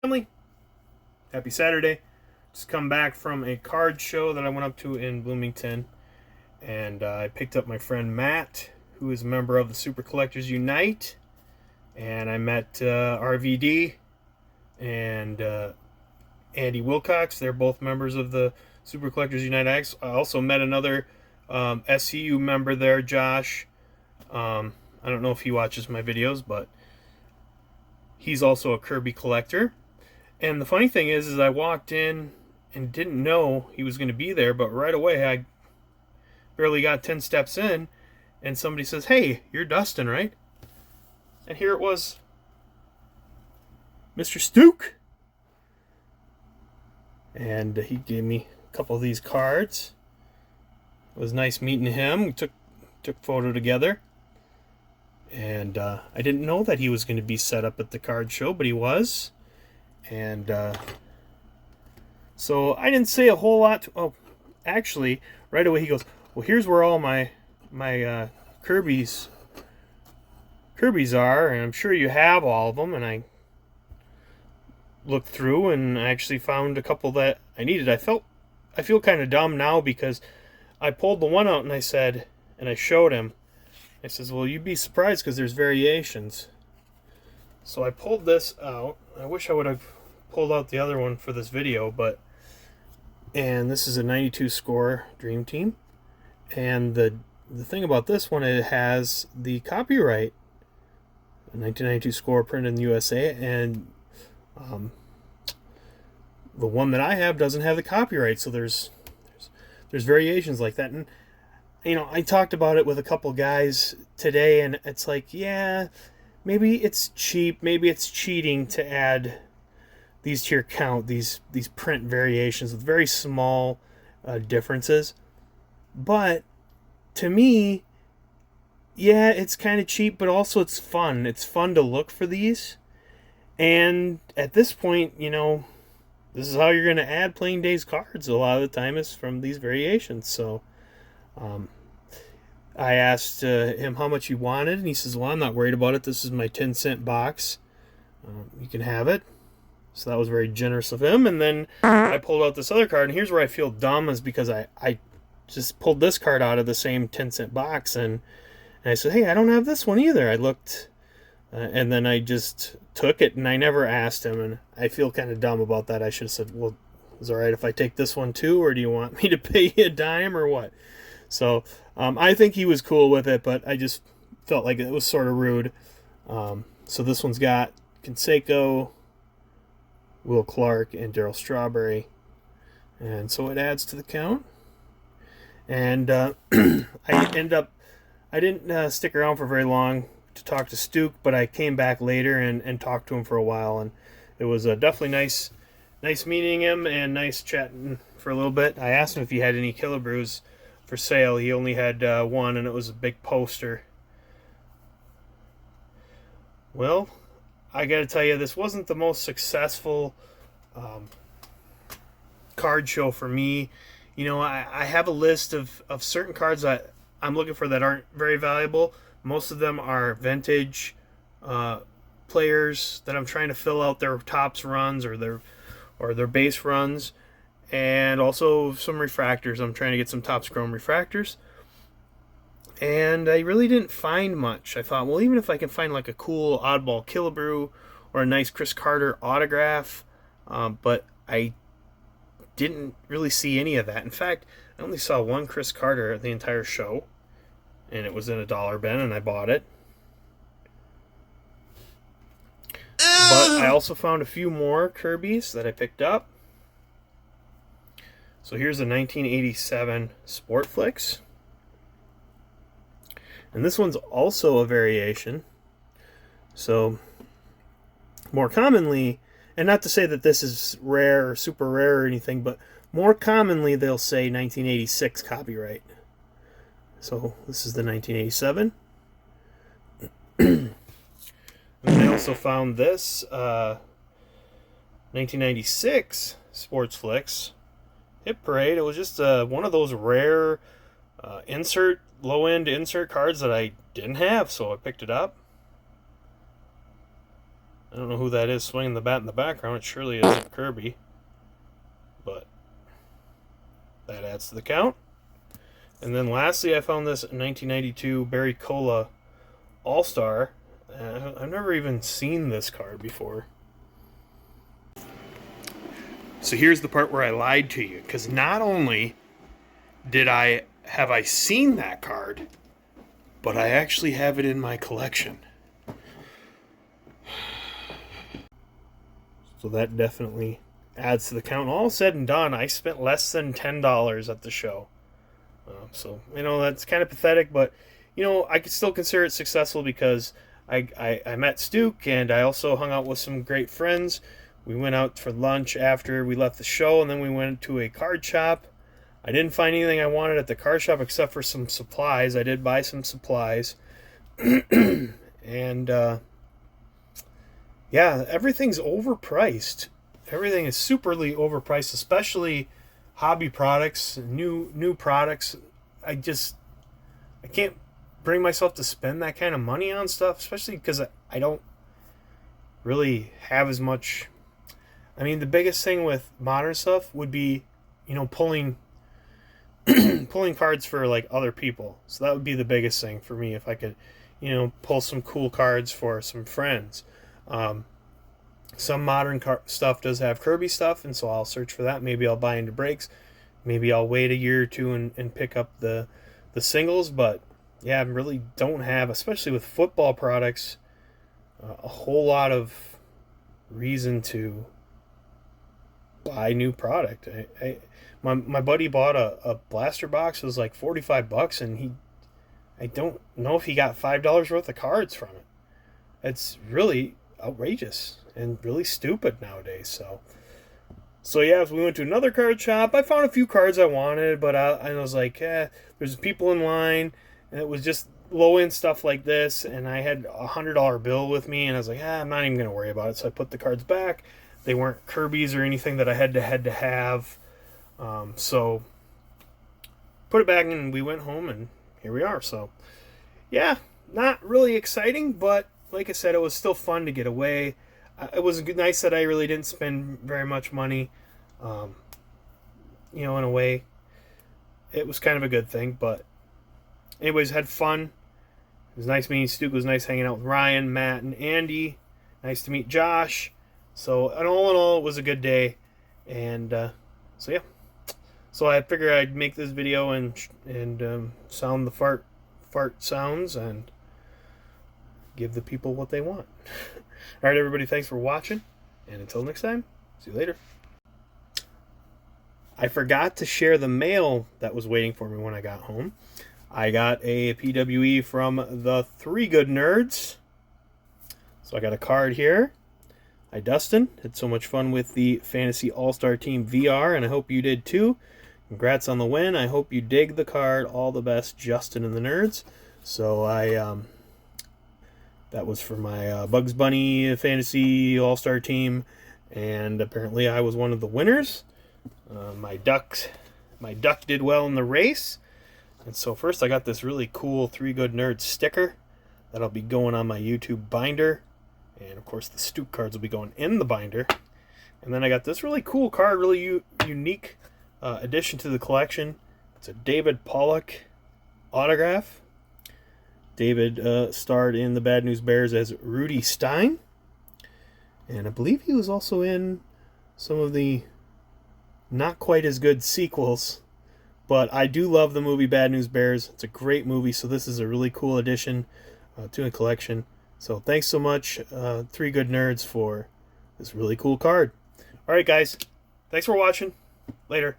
Family, happy Saturday. Just come back from a card show that I went up to in Bloomington, and I picked up my friend Matt, who is a member of the Super Collectors Unite, and I met RVD and Andy Wilcox. They're both members of the Super Collectors Unite. I also met another SCU member there, Josh. I don't know if he watches my videos, but he's also a Kirby collector. And the funny thing is I walked in and didn't know he was going to be there, but right away I barely got 10 steps in, and somebody says, "Hey, you're Dustin, right?" And here it was, Mr. Stook. And he gave me a couple of these cards. It was nice meeting him. We took photo together. And I didn't know that he was going to be set up at the card show, but he was. And so I didn't say a whole lot. Actually, right away he goes, "Well, here's where all my Kirby's are, and I'm sure you have all of them." And I looked through, and I actually found a couple that I needed. I feel kind of dumb now because I pulled the one out and I said, and I showed him. I says, "Well, you'd be surprised because there's variations." So I pulled this out. I wish I would have pulled out the other one for this video, and this is a 92 score Dream Team. And the thing about this one, it has the copyright, a 1992 score printed in the USA, and the one that I have doesn't have the copyright. So there's variations like that. And I talked about it with a couple guys today, and it's like, yeah, maybe it's cheap, maybe it's cheating to add these to your count, these print variations with very small differences. But to me, yeah, it's kind of cheap, but also it's fun. It's fun to look for these. And at this point, this is how you're going to add playing days cards. A lot of the time is from these variations. So I asked him how much he wanted, and he says, "Well, I'm not worried about it. This is my 10-cent box. You can have it." So that was very generous of him. And then I pulled out this other card, and here's where I feel dumb, is because I just pulled this card out of the same 10-cent box, and I said, "Hey, I don't have this one either." I looked, and then I just took it, and I never asked him, and I feel kind of dumb about that. I should have said, "Well, is it all right if I take this one too, or do you want me to pay you a dime or what?" So I think he was cool with it, but I just felt like it was sort of rude. So this one's got Canseco, Will Clark, and Darryl Strawberry. And so it adds to the count. And I didn't stick around for very long to talk to Stook, but I came back later and talked to him for a while. And it was definitely nice meeting him and nice chatting for a little bit. I asked him if he had any Killer Brews for sale. He only had one, and it was a big poster. Well, I gotta tell you, this wasn't the most successful card show for me. I have a list of certain cards that I'm looking for that aren't very valuable. Most of them are vintage players that I'm trying to fill out their tops runs or their base runs, and also some refractors. I'm trying to get some Topps Chrome refractors. And I really didn't find much. I thought, well, even if I can find like a cool oddball Killebrew or a nice Chris Carter autograph, but I didn't really see any of that. In fact, I only saw one Chris Carter at the entire show, and it was in a dollar bin, and I bought it. But I also found a few more Kirby's that I picked up. So here's a 1987 Sport Flicks. And this one's also a variation. So more commonly, and not to say that this is rare or super rare or anything, but more commonly they'll say 1986 copyright. So this is the 1987. And I also found this 1996 Sports Flicks Hit Parade. It was just one of those rare low-end insert cards that I didn't have, so I picked it up. I don't know who that is swinging the bat in the background. It surely isn't Kirby. But that adds to the count. And then lastly, I found this 1992 Barry Cola All-Star. I've never even seen this card before. So here's the part where I lied to you, because not only have I seen that card, but I actually have it in my collection. So that definitely adds to the count. All said and done, I spent less than $10 at the show. So, that's kind of pathetic, but, I could still consider it successful because I met Stuke, and I also hung out with some great friends. We went out for lunch after we left the show, and then we went to a card shop. I didn't find anything I wanted at the card shop except for some supplies. I did buy some supplies. And, yeah, everything's overpriced. Everything is superly overpriced, especially hobby products, new products. I can't bring myself to spend that kind of money on stuff, especially because I don't really have as much. I mean, the biggest thing with modern stuff would be, pulling cards for like other people. So that would be the biggest thing for me if I could, pull some cool cards for some friends. Some modern stuff does have Kirby stuff, and so I'll search for that. Maybe I'll buy into breaks. Maybe I'll wait a year or two and pick up the singles. But yeah, I really don't have, especially with football products, a whole lot of reason to buy new product. My buddy bought a blaster box. It was like $45, and I don't know if he got $5 worth of cards from it. It's really outrageous and really stupid nowadays. So yeah, we went to another card shop. I found a few cards I wanted, but I was like, there's people in line, and it was just low-end stuff like this, and I had a $100 bill with me, and I was like, I'm not even going to worry about it. So I put the cards back. They weren't Kirby's or anything that I had to have. So put it back, and we went home, and here we are. So yeah, not really exciting, but like I said, it was still fun to get away. It was nice that I really didn't spend very much money. In a way, it was kind of a good thing. But anyways, had fun. It was nice meeting Stu. It was nice hanging out with Ryan, Matt, and Andy. Nice to meet Josh. So, and all in all, it was a good day. And so, yeah. So I figured I'd make this video and sound the fart sounds and give the people what they want. All right, everybody, thanks for watching. And until next time, see you later. I forgot to share the mail that was waiting for me when I got home. I got a PWE from the Three Good Nerds. So I got a card here. Hi, Dustin. Had so much fun with the Fantasy All-Star Team VR, and I hope you did too. Congrats on the win. I hope you dig the card. All the best, Justin and the Nerds. So that was for my Bugs Bunny Fantasy All-Star Team, and apparently I was one of the winners. My duck did well in the race. And so first I got this really cool Three Good Nerds sticker that'll be going on my YouTube binder. And of course the Stuke cards will be going in the binder. And then I got this really cool card, really unique addition to the collection. It's a David Pollock autograph. David starred in the Bad News Bears as Rudy Stein. And I believe he was also in some of the not quite as good sequels. But I do love the movie Bad News Bears. It's a great movie, so this is a really cool addition to a collection. So thanks so much, Three Good Nerds, for this really cool card. All right, guys. Thanks for watching. Later.